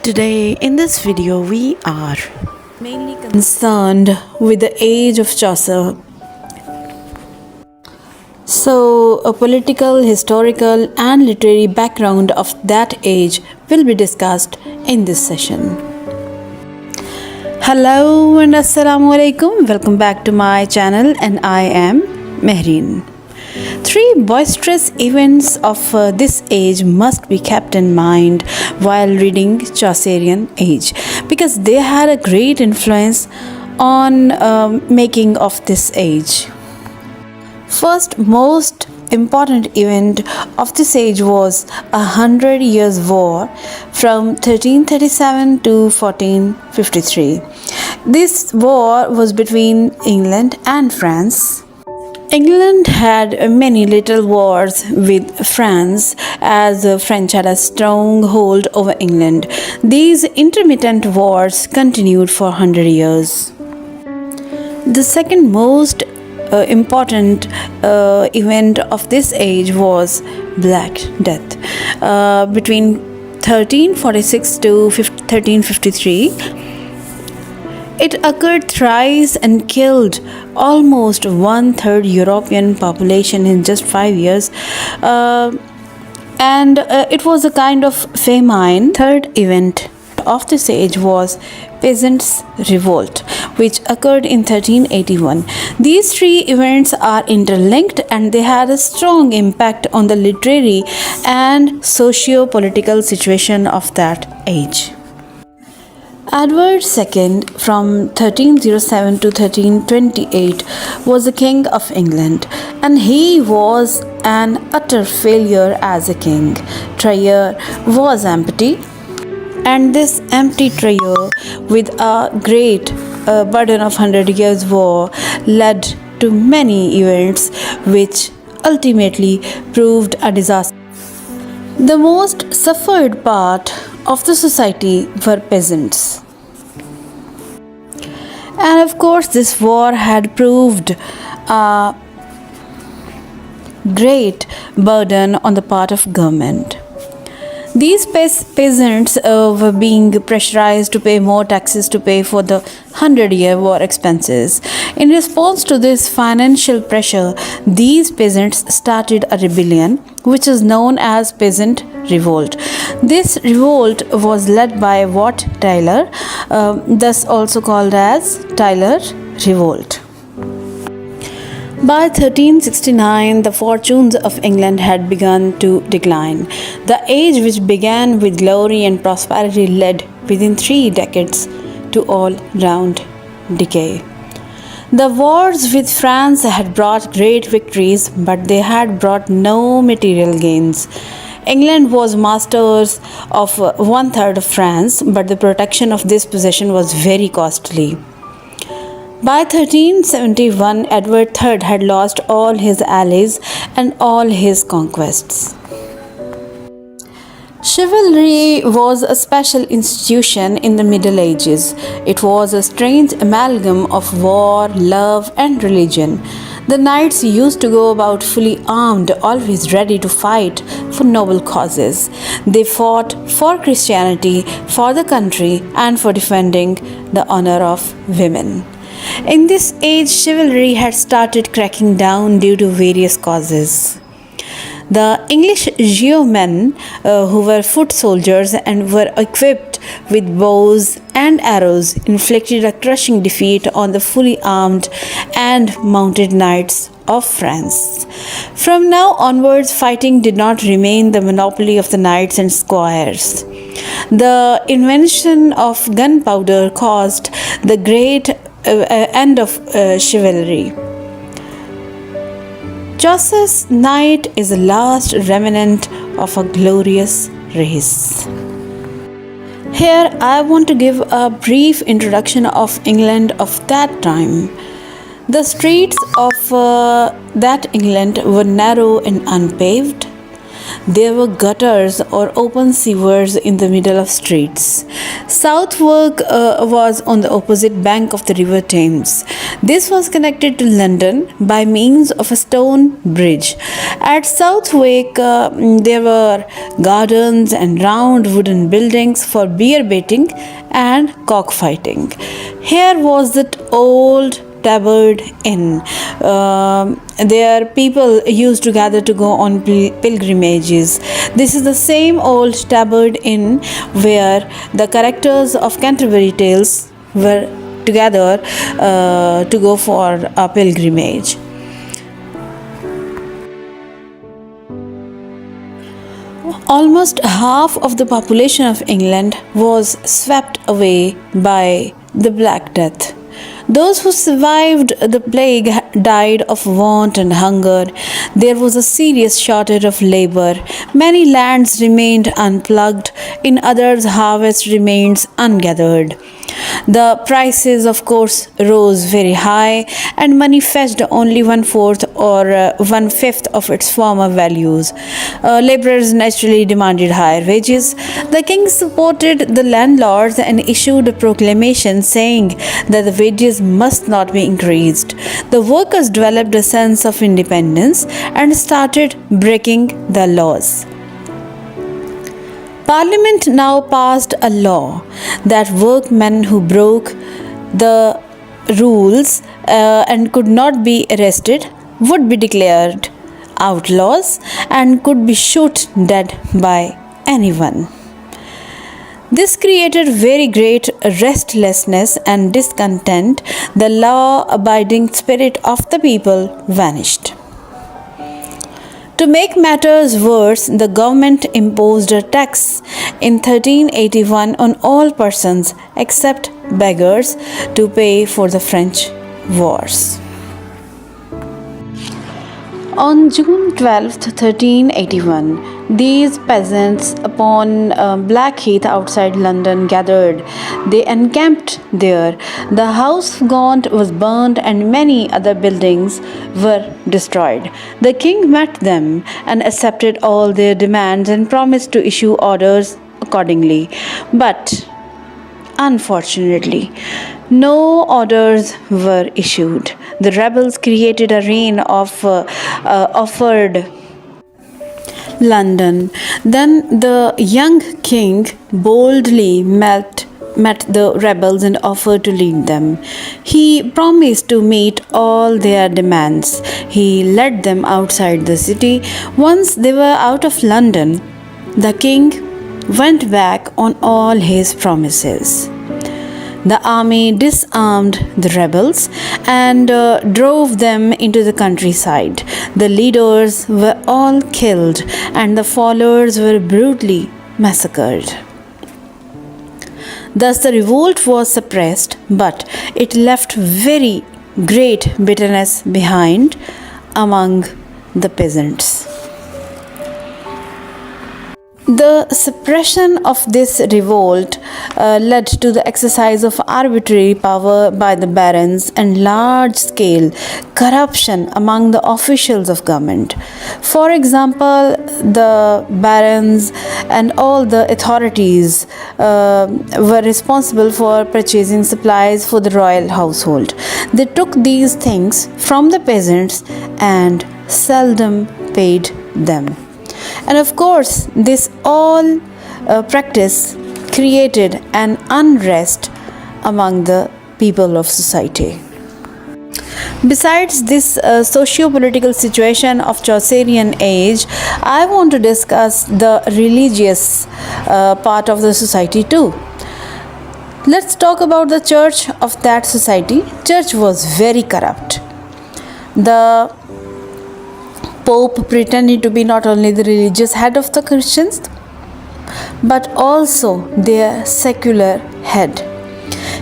Today in this video we are mainly concerned with the age of Chaucer. So a political, historical and literary background of that age will be discussed in this session. Hello and assalamu alaikum. Welcome back to my channel and I am Mehreen. Three boisterous events of this age must be kept in mind while reading Chaucerian age because they had a great influence on making of this age. First most important event of this age was 100 Years' War from 1337 to 1453. This war was between England and France. England had many little wars with France as the French had a strong hold over England. These intermittent wars continued for 100 years. The second most important event of this age was Black Death. Between 1346 to 1353, it occurred thrice and killed almost 1/3 European population in just 5 years. It was a kind of famine. Third event of this age was Peasants' Revolt, which occurred in 1381. These three events are interlinked and they had a strong impact on the literary and socio-political situation of that age. Edward II from 1307 to 1328 was the King of England and he was an utter failure as a king. Trier was empty and this empty Trier with a great burden of 100 Years' War led to many events which ultimately proved a disaster. The most suffered part of the society were peasants. And of course, this war had proved a great burden on the part of government. These peasants were being pressurized to pay more taxes to pay for the 100-year war expenses. In response to this financial pressure, these peasants started a rebellion which is known as Peasant Revolt. This revolt was led by Wat Tyler, thus also called as Tyler Revolt. By 1369, the fortunes of England had begun to decline. The age which began with glory and prosperity led within 3 decades to all-round decay. The wars with France had brought great victories, but they had brought no material gains. England was masters of 1/3 of France, but the protection of this possession was very costly. By 1371, Edward III had lost all his allies and all his conquests. Chivalry was a special institution in the Middle Ages. It was a strange amalgam of war, love, and religion. The knights used to go about fully armed, always ready to fight for noble causes. They fought for Christianity, for the country, and for defending the honor of women. In this age, chivalry had started cracking down due to various causes. The English yeomen, who were foot soldiers and were equipped with bows and arrows, inflicted a crushing defeat on the fully armed and mounted knights of France. From now onwards, fighting did not remain the monopoly of the knights and squires. The invention of gunpowder caused the great end of chivalry. Chaucer's Knight is the last remnant of a glorious race. Here I want to give a brief introduction of England of that time. The streets of that England were narrow and unpaved. There were gutters or open sewers in the middle of streets. Southwark was on the opposite bank of the River Thames. This was connected to London by means of a stone bridge. At Southwark, there were gardens and round wooden buildings for beer baiting and cockfighting. Here was that old tabard inn. There people used to gather to go on pilgrimages. This is the same old tabard inn where the characters of Canterbury Tales were together to go for a pilgrimage. Almost half of the population of England was swept away by the Black Death. Those who survived the plague died of want and hunger. There was a serious shortage of labor. Many lands remained unplugged, in others, harvest remains ungathered. The prices, of course, rose very high, and money fetched only 1/4 or 1/5 of its former values. Laborers naturally demanded higher wages. The king supported the landlords and issued a proclamation saying that the wages must not be increased. The workers developed a sense of independence and started breaking the laws. Parliament now passed a law that workmen who broke the rules and could not be arrested would be declared outlaws and could be shot dead by anyone. This created very great restlessness and discontent. The law abiding spirit of the people vanished. To make matters worse, the government imposed a tax in 1381 on all persons except beggars to pay for the French wars. On June 12th, 1381, these peasants upon Blackheath outside London gathered. They encamped there. The house of Gaunt was burned and many other buildings were destroyed. The king met them and accepted all their demands and promised to issue orders accordingly. But unfortunately, no orders were issued. The rebels created a reign of offered London. Then the young king boldly met the rebels and offered to lead them. He promised to meet all their demands. He led them outside the city. Once they were out of London, the king went back on all his promises. The army disarmed the rebels and drove them into the countryside. The leaders were all killed and the followers were brutally massacred. Thus, the revolt was suppressed, but it left very great bitterness behind among the peasants. The suppression of this revolt led to the exercise of arbitrary power by the barons and large-scale corruption among the officials of government. For example, the barons and all the authorities were responsible for purchasing supplies for the royal household. They took these things from the peasants and seldom paid them. And of course, this all practice created an unrest among the people of society. Besides this socio-political situation of Chaucerian age, I want to discuss the religious part of the society too. Let's talk about the church of that society. Church was very corrupt. The Pope pretended to be not only the religious head of the Christians, but also their secular head.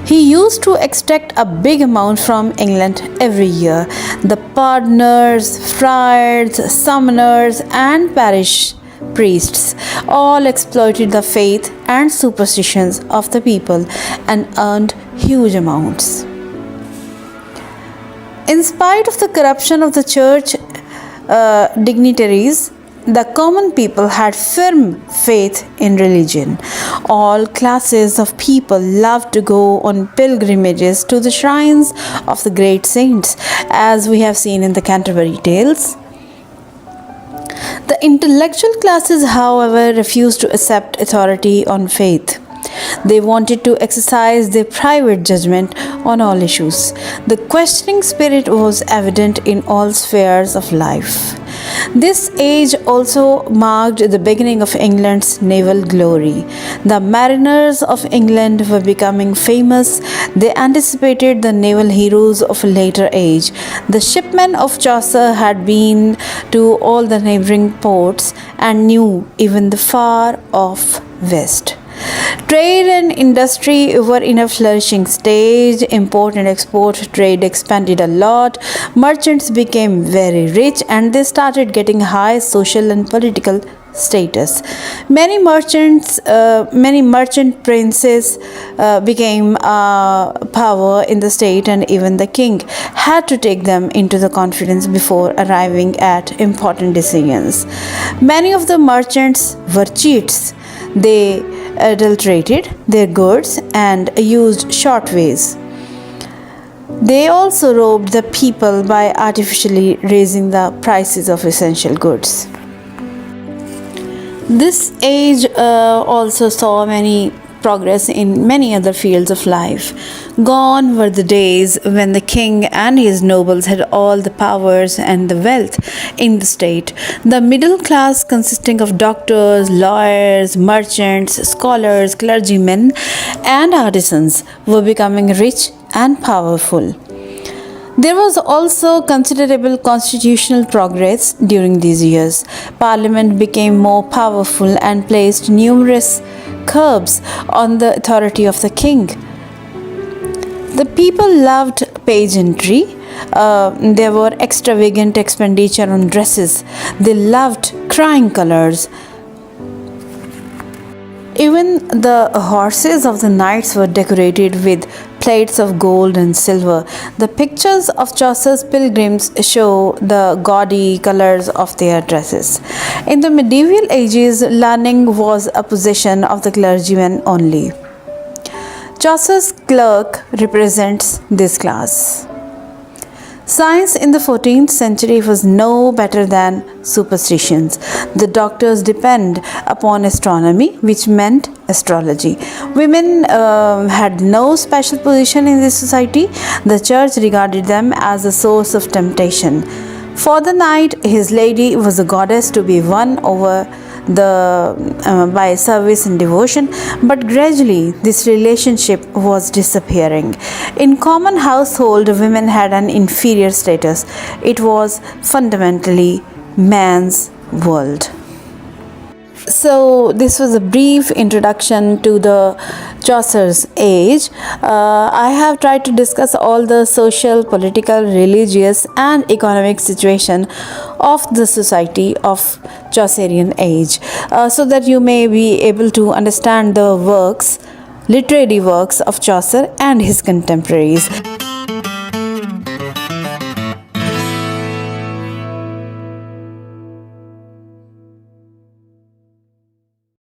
He used to extract a big amount from England every year. The pardoners, friars, summoners, and parish priests all exploited the faith and superstitions of the people and earned huge amounts. In spite of the corruption of the church dignitaries, the common people had firm faith in religion. All classes of people loved to go on pilgrimages to the shrines of the great saints, as we have seen in the Canterbury Tales. The intellectual classes, however, refused to accept authority on faith. They wanted to exercise their private judgment on all issues. The questioning spirit was evident in all spheres of life. This age also marked the beginning of England's naval glory. The mariners of England were becoming famous. They anticipated the naval heroes of a later age. The shipmen of Chaucer had been to all the neighboring ports and knew even the far off west. Trade and industry were in a flourishing stage. Import and export trade expanded a lot. Merchants became very rich and they started getting high social and political status. Many merchant princes became power in the state, and even the king had to take them into the confidence before arriving at important decisions. Many of the merchants were cheats. They adulterated their goods and used short ways. They also robbed the people by artificially raising the prices of essential goods. This age also saw many progress in many other fields of life. Gone were the days when the king and his nobles had all the powers and the wealth in the state. The middle class, consisting of doctors, lawyers, merchants, scholars, clergymen, and artisans, were becoming rich and powerful. There was also considerable constitutional progress during these years. Parliament became more powerful and placed numerous curbs on the authority of the king. The people loved pageantry. There were extravagant expenditure on dresses. They loved crying colors. Even the horses of the knights were decorated with plates of gold and silver. The pictures of Chaucer's pilgrims show the gaudy colors of their dresses. In the medieval ages, learning was a possession of the clergyman only. Chaucer's clerk represents this class. Science in the 14th century was no better than superstitions. The doctors depend upon astronomy, which meant astrology. Women had no special position in this society. The church regarded them as a source of temptation. For the knight, his lady was a goddess to be won over by service and devotion, but gradually this relationship was disappearing. In common household, women had an inferior status. It was fundamentally man's world. So this was a brief introduction to the Chaucer's age. I have tried to discuss all the social, political, religious and economic situation of the society of Chaucerian age, so that you may be able to understand the literary works of Chaucer and his contemporaries.